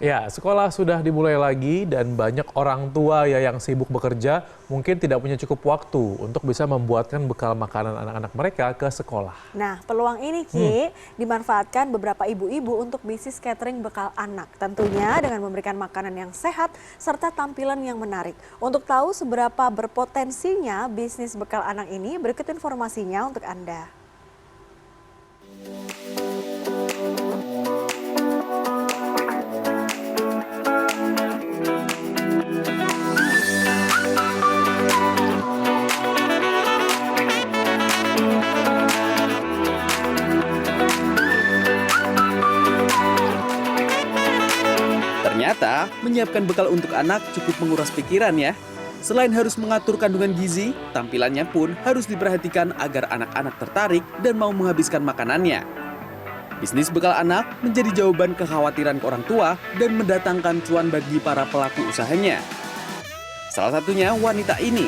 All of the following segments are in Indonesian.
Ya, sekolah sudah dimulai lagi dan banyak orang tua ya yang sibuk bekerja mungkin tidak punya cukup waktu untuk bisa membuatkan bekal makanan anak-anak mereka ke sekolah. Nah, peluang ini Ki dimanfaatkan beberapa ibu-ibu untuk bisnis catering bekal anak. Tentunya dengan memberikan makanan yang sehat serta tampilan yang menarik. Untuk tahu seberapa berpotensinya bisnis bekal anak ini, berikut informasinya untuk Anda. Ternyata, menyiapkan bekal untuk anak cukup menguras pikiran ya. Selain harus mengatur kandungan gizi, tampilannya pun harus diperhatikan agar anak-anak tertarik dan mau menghabiskan makanannya. Bisnis bekal anak menjadi jawaban kekhawatiran orang tua dan mendatangkan cuan bagi para pelaku usahanya. Salah satunya wanita ini.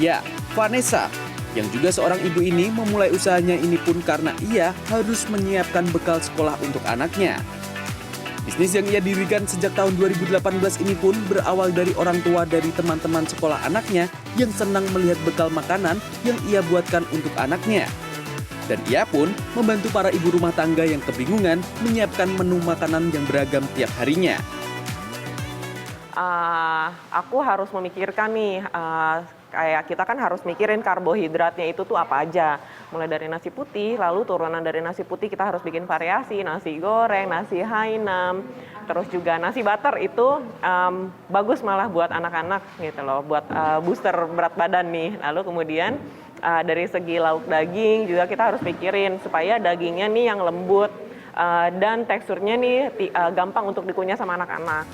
Ya, Vanessa, yang juga seorang ibu ini memulai usahanya ini pun karena ia harus menyiapkan bekal sekolah untuk anaknya. Bisnis yang ia dirikan sejak tahun 2018 ini pun berawal dari orang tua dari teman-teman sekolah anaknya yang senang melihat bekal makanan yang ia buatkan untuk anaknya. Dan ia pun membantu para ibu rumah tangga yang kebingungan menyiapkan menu makanan yang beragam tiap harinya. Aku harus memikirkan nih, kayak kita kan harus mikirin karbohidratnya itu tuh apa aja. Mulai dari nasi putih, lalu turunan dari nasi putih kita harus bikin variasi, nasi goreng, nasi Hainam, terus juga nasi butter itu bagus malah buat anak-anak gitu loh, buat booster berat badan nih. Lalu kemudian dari segi lauk daging juga kita harus pikirin supaya dagingnya nih yang lembut dan teksturnya nih gampang untuk dikunyah sama anak-anak.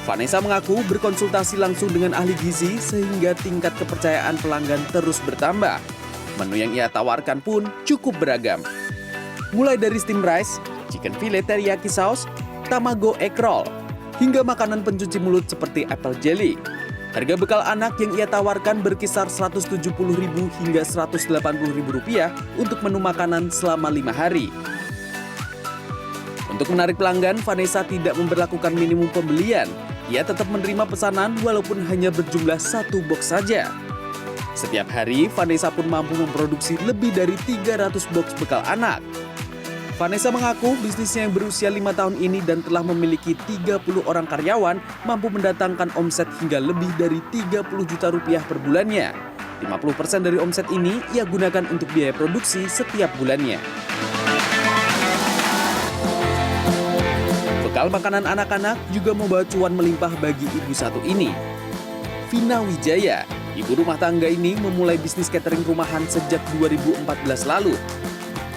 Vanessa mengaku berkonsultasi langsung dengan ahli gizi sehingga tingkat kepercayaan pelanggan terus bertambah. Menu yang ia tawarkan pun cukup beragam. Mulai dari steam rice, chicken fillet teriyaki sauce, tamago egg roll, hingga makanan pencuci mulut seperti apple jelly. Harga bekal anak yang ia tawarkan berkisar Rp170.000 hingga Rp180.000 untuk menu makanan selama 5 hari. Untuk menarik pelanggan, Vanessa tidak memberlakukan minimum pembelian. Ia tetap menerima pesanan walaupun hanya berjumlah 1 box saja. Setiap hari, Vanessa pun mampu memproduksi lebih dari 300 box bekal anak. Vanessa mengaku bisnisnya yang berusia 5 tahun ini dan telah memiliki 30 orang karyawan mampu mendatangkan omset hingga lebih dari Rp30 juta per bulannya. 50% dari omset ini ia gunakan untuk biaya produksi setiap bulannya. Bekal makanan anak-anak juga membawa cuan melimpah bagi ibu satu ini. Vina Wijaya, ibu rumah tangga ini memulai bisnis catering rumahan sejak 2014 lalu.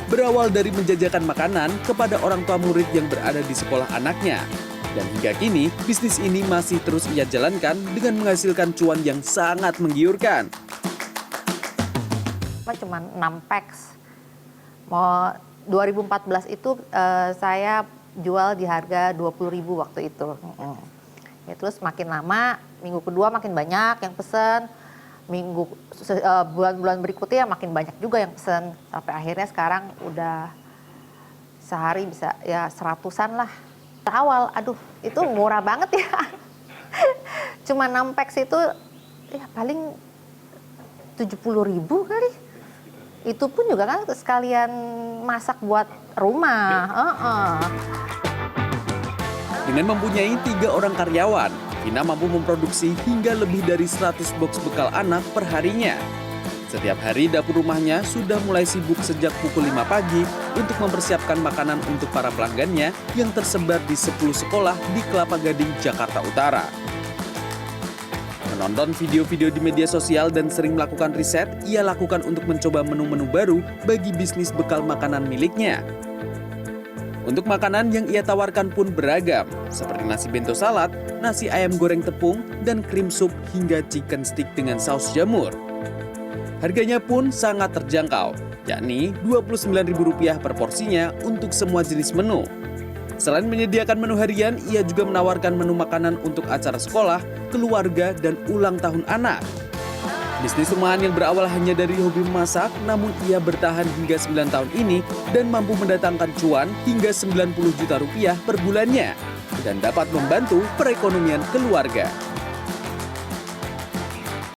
Berawal dari menjajakan makanan kepada orang tua murid yang berada di sekolah anaknya. Dan hingga kini, bisnis ini masih terus ia jalankan dengan menghasilkan cuan yang sangat menggiurkan. Cuma 6 packs. 2014 itu saya jual di harga 20.000 waktu itu. Ya, terus makin lama, minggu kedua makin banyak yang pesen, bulan-bulan berikutnya makin banyak juga yang pesen. Sampai akhirnya sekarang udah sehari bisa ya 100-an lah. Awal, aduh itu murah banget ya. Cuma 6 packs itu ya paling 70.000 kali. Itu pun juga kan sekalian masak buat rumah. Dengan mempunyai 3 orang karyawan, Vina mampu memproduksi hingga lebih dari 100 box bekal anak per harinya. Setiap hari dapur rumahnya sudah mulai sibuk sejak pukul 5 pagi untuk mempersiapkan makanan untuk para pelanggannya yang tersebar di 10 sekolah di Kelapa Gading, Jakarta Utara. Menonton video-video di media sosial dan sering melakukan riset, ia lakukan untuk mencoba menu-menu baru bagi bisnis bekal makanan miliknya. Untuk makanan yang ia tawarkan pun beragam, seperti nasi bento salad, nasi ayam goreng tepung, dan krim sup hingga chicken stick dengan saus jamur. Harganya pun sangat terjangkau, yakni Rp29.000 per porsinya untuk semua jenis menu. Selain menyediakan menu harian, ia juga menawarkan menu makanan untuk acara sekolah, keluarga, dan ulang tahun anak. Bisnis rumahan yang berawal hanya dari hobi memasak, namun ia bertahan hingga 9 tahun ini dan mampu mendatangkan cuan hingga Rp90 juta per bulannya. dan dapat membantu perekonomian keluarga.